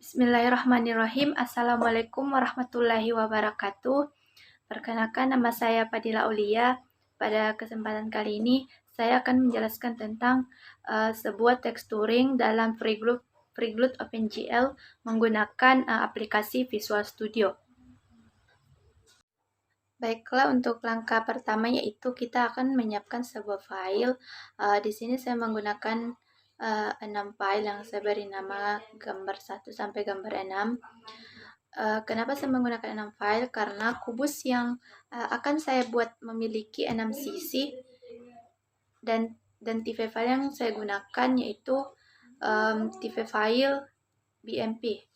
Bismillahirrahmanirrahim. Assalamualaikum warahmatullahi wabarakatuh. Perkenalkan, nama saya Fadila Aulia. Pada kesempatan kali ini, saya akan menjelaskan tentang sebuah texturing dalam Freegloot OpenGL menggunakan aplikasi Visual Studio. Baiklah, untuk langkah pertama yaitu kita akan menyiapkan sebuah file. Di sini saya menggunakan 6 file yang saya beri nama gambar 1 sampai gambar 6. Kenapa saya menggunakan 6 file? Karena kubus yang akan saya buat memiliki 6 sisi, dan tipe file yang saya gunakan yaitu tipe file BMP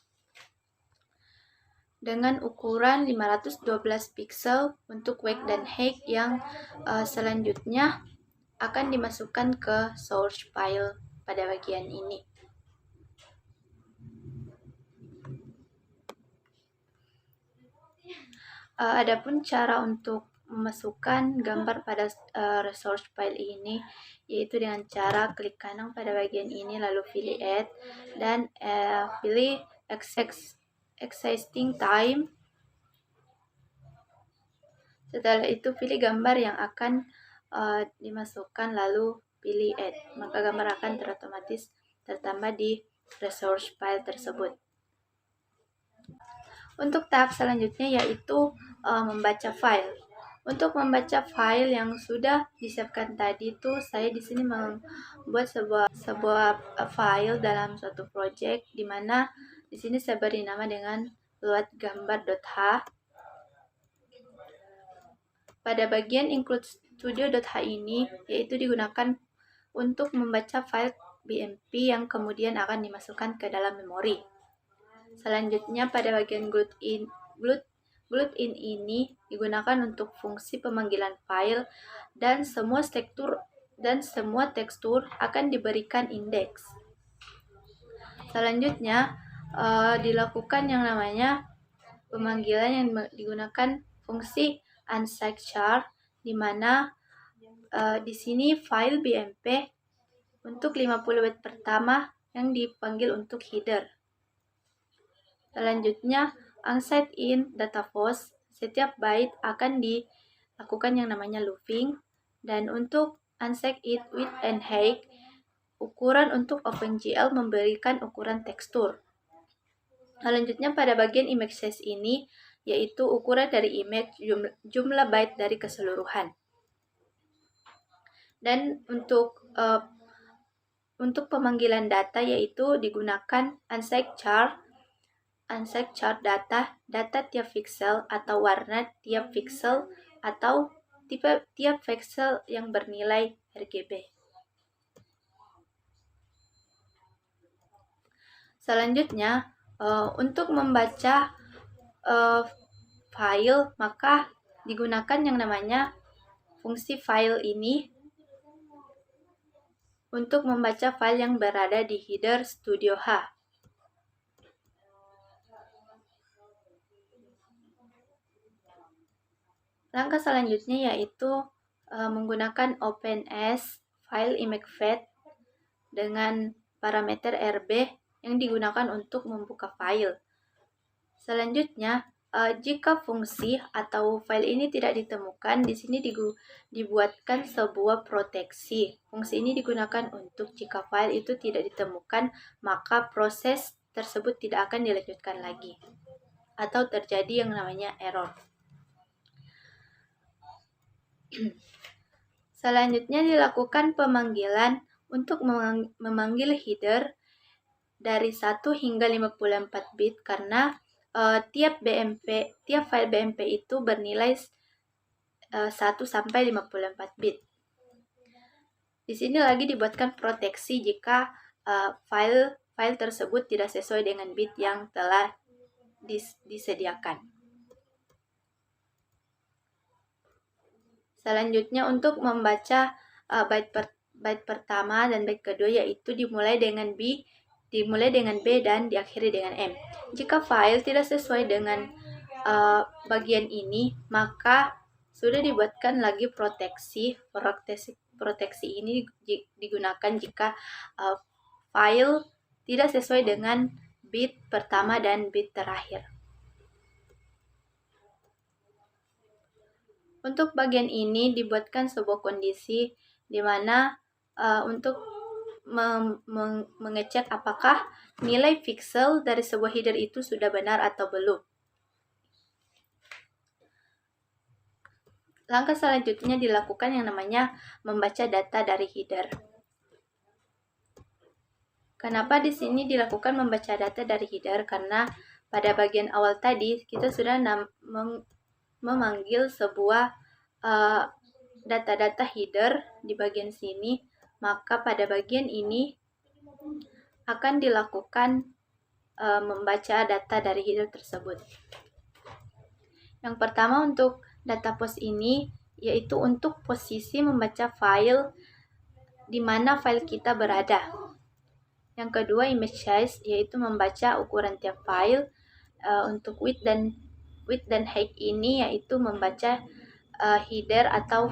dengan ukuran 512 pixel untuk width dan height, yang selanjutnya akan dimasukkan ke source file pada bagian ini. Adapun cara untuk memasukkan gambar pada resource file ini yaitu dengan cara klik kanan pada bagian ini, lalu pilih add dan pilih existing time. Setelah itu pilih gambar yang akan dimasukkan, lalu pilih add, maka gambar akan otomatis tertambah di resource file tersebut. Untuk tahap selanjutnya yaitu membaca file. Untuk membaca file yang sudah disiapkan tadi itu, saya di sini membuat sebuah file dalam suatu project, di mana di sini saya beri nama dengan loadgambar.h. Pada bagian include studio.h ini yaitu digunakan untuk membaca file BMP yang kemudian akan dimasukkan ke dalam memori. Selanjutnya pada bagian glued in ini digunakan untuk fungsi pemanggilan file, dan semua tekstur akan diberikan indeks. Selanjutnya dilakukan yang namanya pemanggilan yang digunakan fungsi unsignedChar, di mana di sini file BMP untuk 50 byte pertama yang dipanggil untuk header. Selanjutnya unsigned data post, setiap byte akan dilakukan yang namanya looping, dan untuk unsigned width and height, ukuran untuk OpenGL memberikan ukuran tekstur. Selanjutnya pada bagian image size ini yaitu ukuran dari image, jumlah byte dari keseluruhan. Dan untuk pemanggilan data yaitu digunakan unsignedChar data tiap pixel atau warna tiap pixel atau tiap pixel yang bernilai RGB. Selanjutnya untuk membaca file, maka digunakan yang namanya fungsi file ini untuk membaca file yang berada di header Studio H. Langkah selanjutnya yaitu menggunakan OpenS file imagefet dengan parameter RB yang digunakan untuk membuka file. Selanjutnya, jika fungsi atau file ini tidak ditemukan, di sini dibuatkan sebuah proteksi. Fungsi ini digunakan untuk jika file itu tidak ditemukan, maka proses tersebut tidak akan dilanjutkan lagi atau terjadi yang namanya error. Selanjutnya dilakukan pemanggilan untuk memanggil header dari 1 hingga 54 bit, karena tiap file BMP itu bernilai 1 sampai 54 bit. Di sini lagi dibuatkan proteksi jika file tersebut tidak sesuai dengan bit yang telah disediakan. Selanjutnya untuk membaca byte pertama dan byte kedua yaitu dimulai dengan B dan diakhiri dengan M. Jika file tidak sesuai dengan bagian ini, maka sudah dibuatkan lagi proteksi. Proteksi ini digunakan jika file tidak sesuai dengan bit pertama dan bit terakhir. Untuk bagian ini dibuatkan sebuah kondisi di mana untuk mengecek apakah nilai pixel dari sebuah header itu sudah benar atau belum. Langkah selanjutnya dilakukan yang namanya membaca data dari header. Kenapa di sini dilakukan membaca data dari header? Karena pada bagian awal tadi kita sudah memanggil sebuah data-data header di bagian sini, maka pada bagian ini akan dilakukan membaca data dari header tersebut. Yang pertama untuk data post ini yaitu untuk posisi membaca file di mana file kita berada. Yang kedua image size yaitu membaca ukuran tiap file. Untuk width dan height ini yaitu membaca header atau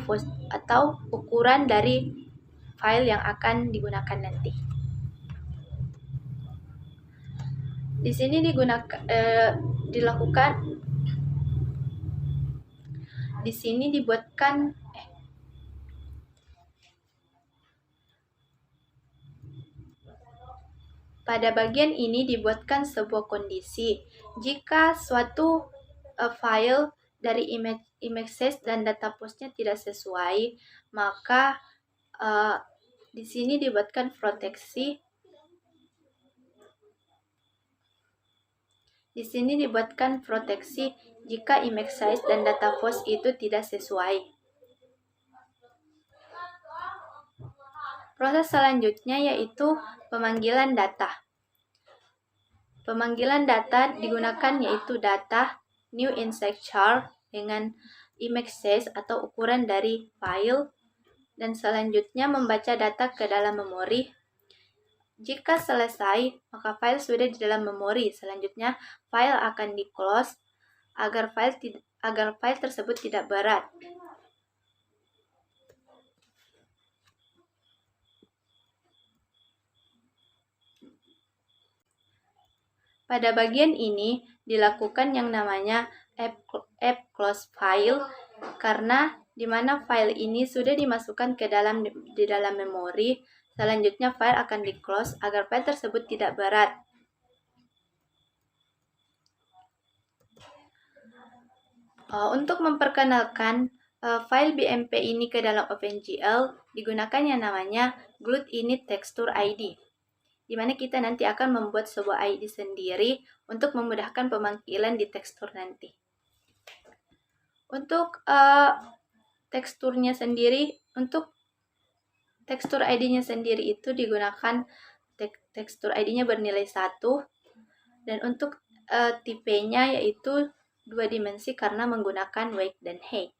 ukuran dari file yang akan digunakan nanti. Di sini pada bagian ini dibuatkan sebuah kondisi. Jika suatu file dari image size dan data postnya tidak sesuai, maka di sini dibuatkan proteksi. Di sini dibuatkan proteksi jika image size dan data post itu tidak sesuai. Proses selanjutnya yaitu pemanggilan data. Pemanggilan data digunakan yaitu data new insert char dengan image size atau ukuran dari file, dan selanjutnya membaca data ke dalam memori. Jika selesai, maka file sudah di dalam memori. Selanjutnya, file akan di-close agar file tersebut tidak berat. Pada bagian ini dilakukan yang namanya app close file, karena di mana file ini sudah dimasukkan di dalam memori. Selanjutnya file akan di-close agar file tersebut tidak berat. Untuk memperkenalkan file BMP ini ke dalam OpenGL, digunakan yang namanya Glut Init Texture ID, di mana kita nanti akan membuat sebuah ID sendiri untuk memudahkan pemanggilan di tekstur nanti. Untuk teksturnya sendiri, untuk tekstur ID-nya sendiri itu digunakan tekstur ID-nya bernilai 1, dan untuk tipenya yaitu 2 dimensi karena menggunakan weight dan height.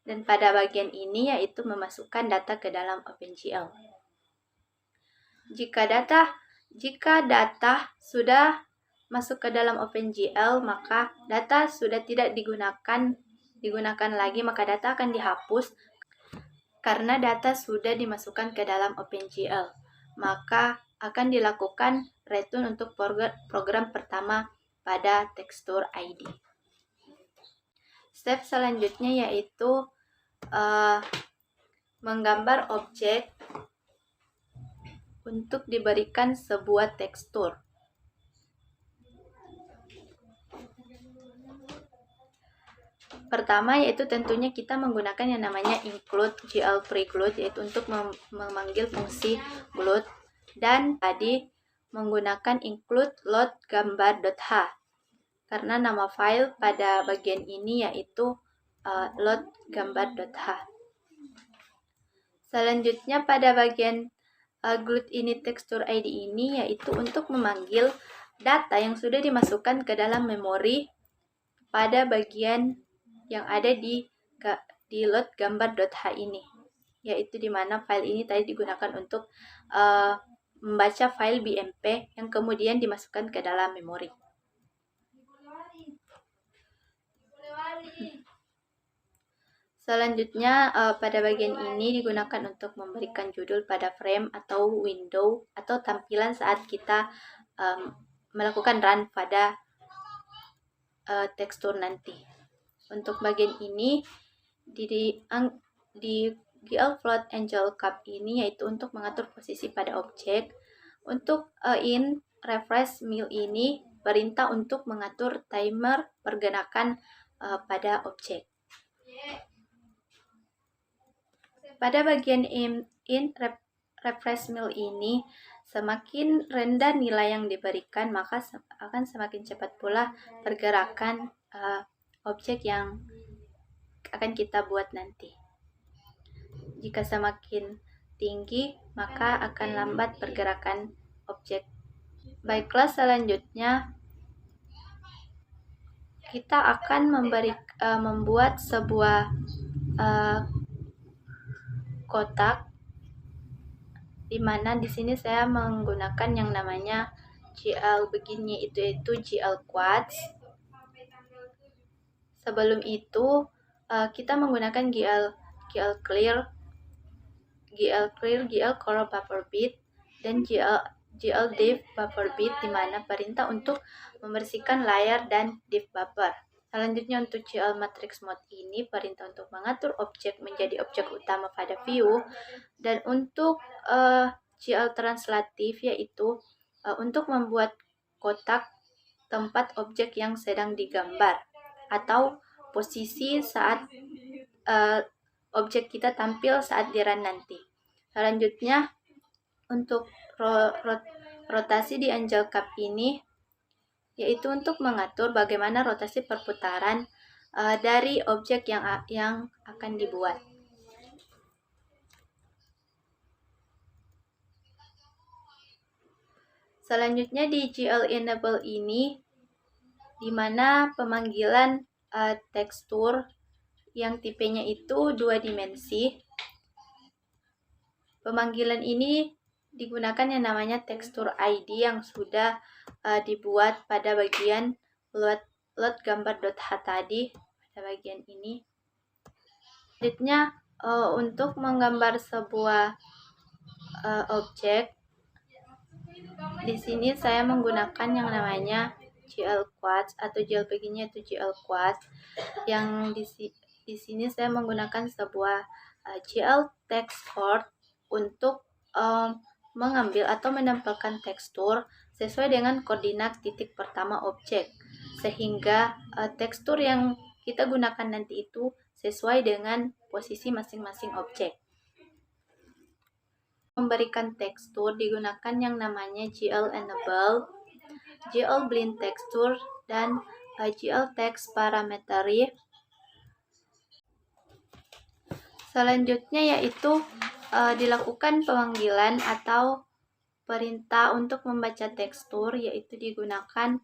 Dan pada bagian ini yaitu memasukkan data ke dalam OpenGL. Jika data sudah masuk ke dalam OpenGL, maka data sudah tidak digunakan lagi, maka data akan dihapus karena data sudah dimasukkan ke dalam OpenGL. Maka akan dilakukan return untuk program pertama pada tekstur ID. Step selanjutnya yaitu menggambar objek untuk diberikan sebuah tekstur. Pertama yaitu tentunya kita menggunakan yang namanya include GL pre-glut, yaitu untuk memanggil fungsi glut, dan tadi menggunakan include load gambar.h karena nama file pada bagian ini yaitu load gambar.h. Selanjutnya pada bagian glut init texture ID ini yaitu untuk memanggil data yang sudah dimasukkan ke dalam memori pada bagian yang ada di load gambar.h ini, yaitu di mana file ini tadi digunakan untuk membaca file BMP yang kemudian dimasukkan ke dalam memori. Selanjutnya pada bagian ini digunakan untuk memberikan judul pada frame atau window atau tampilan saat kita melakukan run pada tekstur nanti. Untuk bagian ini di GL Float Angel Cup ini yaitu untuk mengatur posisi pada objek. Untuk in refresh mill ini perintah untuk mengatur timer pergerakan pada objek. Pada bagian in refresh mill ini, semakin rendah nilai yang diberikan, maka akan semakin cepat pula pergerakan objek yang akan kita buat nanti. Jika semakin tinggi, maka akan lambat pergerakan objek. Baiklah, selanjutnya kita akan membuat sebuah kotak, di mana di sini saya menggunakan yang namanya GL begini, yaitu GL Quartz. Sebelum itu kita menggunakan GL Clear, GL Coral Buffer Bit, dan GL Div Buffer Bit, di mana perintah untuk membersihkan layar dan div buffer. Selanjutnya untuk GL Matrix Mode ini perintah untuk mengatur objek menjadi objek utama pada view, dan untuk GL Translative yaitu untuk membuat kotak tempat objek yang sedang digambar atau posisi saat objek kita tampil saat di run nanti. Selanjutnya untuk rotasi di Angel Cup ini yaitu untuk mengatur bagaimana rotasi perputaran dari objek yang akan dibuat. Selanjutnya di GL Enable ini, di mana pemanggilan tekstur yang tipenya itu 2 dimensi. Pemanggilan ini digunakan yang namanya tekstur ID yang sudah dibuat pada bagian load gambar.h tadi, pada bagian ini. Selanjutnya untuk menggambar sebuah objek, di sini saya menggunakan yang namanya GL Quartz atau GL begini atau GL Quartz. Yang di sini saya menggunakan sebuah GL Text Chord untuk mengambil atau menempelkan tekstur sesuai dengan koordinat titik pertama objek, sehingga tekstur yang kita gunakan nanti itu sesuai dengan posisi masing-masing objek. Memberikan tekstur digunakan yang namanya GL Enable, GL Blend Texture, dan GL Text Parametry. Selanjutnya yaitu dilakukan pemanggilan atau perintah untuk membaca tekstur, yaitu digunakan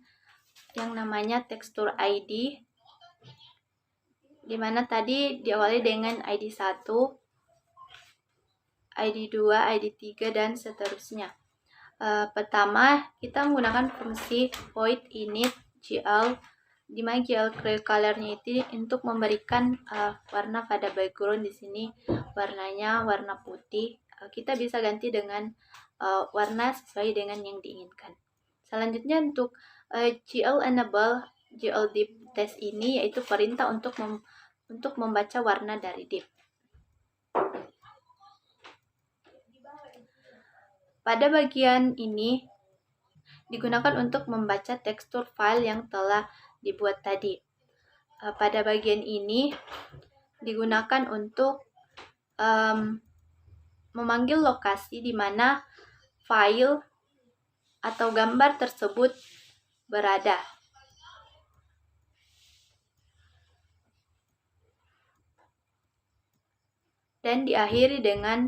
yang namanya tekstur ID, di mana tadi diawali dengan ID 1, ID 2, ID 3, dan seterusnya. Pertama, kita menggunakan fungsi void init GL, di mana GL color-nya itu untuk memberikan warna pada background. Di sini warnanya warna putih. Kita bisa ganti dengan warna sesuai dengan yang diinginkan. Selanjutnya untuk GL Enable GL Div Test ini yaitu perintah untuk membaca warna dari div. Pada bagian ini digunakan untuk membaca tekstur file yang telah dibuat tadi. Pada bagian ini digunakan untuk memanggil lokasi di mana file atau gambar tersebut berada. Dan diakhiri dengan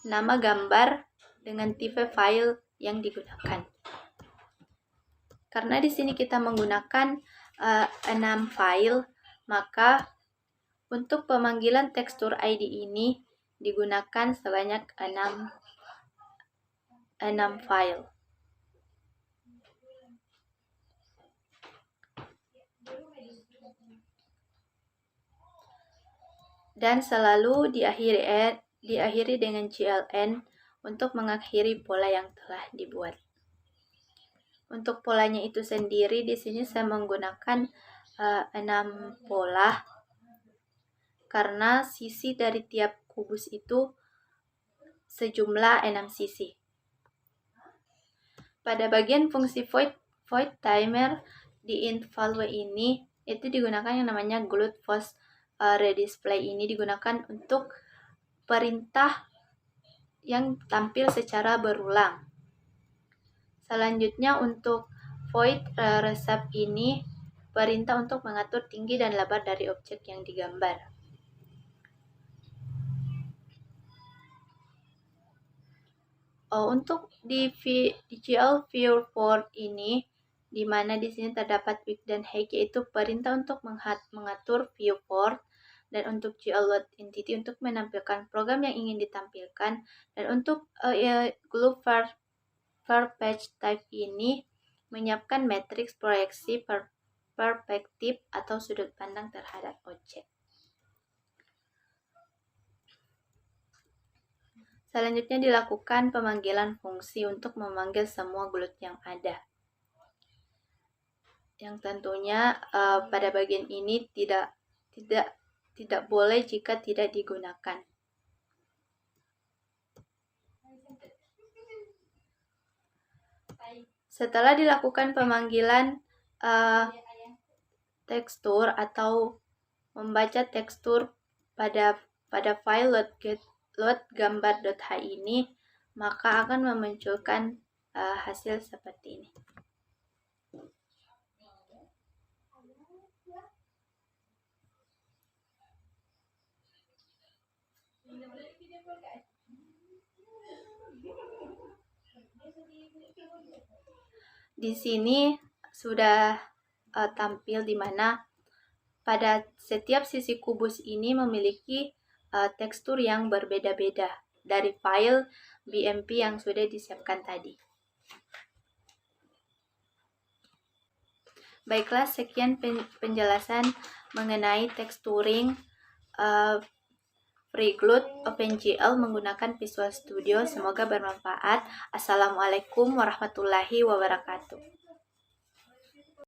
nama gambar dengan tipe file yang digunakan. Karena di sini kita menggunakan 6 file, maka untuk pemanggilan tekstur ID ini digunakan sebanyak 6 file. Dan selalu diakhiri dengan GLN untuk mengakhiri pola yang telah dibuat. Untuk polanya itu sendiri di sini saya menggunakan 6 pola karena sisi dari tiap kubus itu sejumlah 6 sisi. Pada bagian fungsi void timer di IntValue ini itu digunakan yang namanya glut post redisplay. Ini digunakan untuk perintah yang tampil secara berulang. Selanjutnya untuk void reshape ini perintah untuk mengatur tinggi dan lebar dari objek yang digambar. Untuk di GL viewport ini, di mana di sini terdapat width dan height, yaitu perintah untuk mengatur viewport, dan untuk GL load entity untuk menampilkan program yang ingin ditampilkan, dan untuk glue per page type ini menyiapkan matriks proyeksi perspektif atau sudut pandang terhadap objek. Selanjutnya dilakukan pemanggilan fungsi untuk memanggil semua glut yang ada. Yang tentunya pada bagian ini tidak boleh jika tidak digunakan. Setelah dilakukan pemanggilan tekstur atau membaca tekstur pada file load_gambar.h ini, maka akan memunculkan hasil seperti ini. Di sini sudah tampil di mana pada setiap sisi kubus ini memiliki tekstur yang berbeda-beda dari file BMP yang sudah disiapkan tadi. Baiklah, sekian penjelasan mengenai texturing FreeGlut OpenGL menggunakan Visual Studio. Semoga bermanfaat. Assalamualaikum warahmatullahi wabarakatuh.